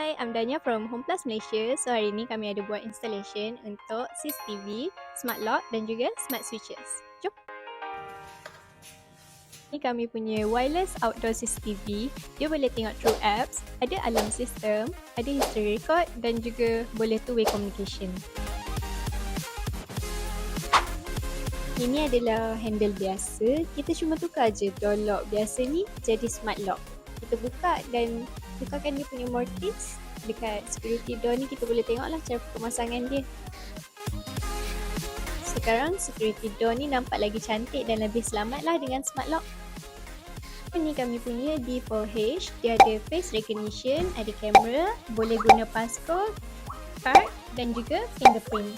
Hi, I'm Danya from Homeplus Malaysia. So hari ni kami ada buat installation untuk CCTV, smart lock dan juga smart switches. Jom. Ni kami punya wireless outdoor CCTV. Dia boleh tengok through apps, ada alarm system, ada history record dan juga boleh two-way communication. Ini adalah handle biasa. Kita cuma tukar je door lock biasa ni jadi smart lock. Kita buka dan tukarkan dia punya mortise. Dekat security door ni kita boleh tengoklah cara pemasangan dia. Sekarang security door ni nampak lagi cantik dan lebih selamat lah dengan smart lock. Ni kami punya D4H. Dia ada face recognition, ada kamera, boleh guna passcode, card dan juga fingerprint.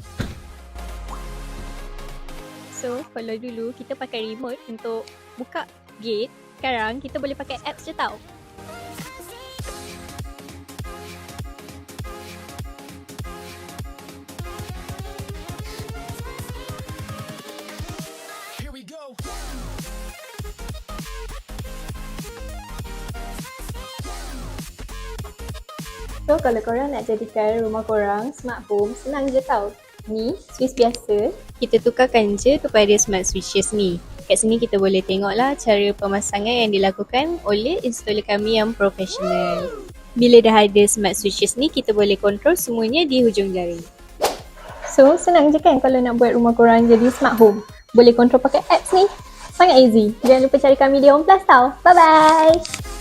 So, kalau dulu kita pakai remote untuk buka gate, sekarang kita boleh pakai apps je tau. So, kalau korang nak jadikan rumah korang smart home, senang je tau. Ni, switch biasa. Kita tukarkan je kepada smart switches ni. Kat sini kita boleh tengoklah cara pemasangan yang dilakukan oleh installer kami yang profesional. Bila dah ada smart switches ni, kita boleh kontrol semuanya di hujung jari. So, senang je kan kalau nak buat rumah korang jadi smart home? Boleh kontrol pakai apps ni. Sangat easy. Jangan lupa cari kami di Homeplus tau. Bye-bye!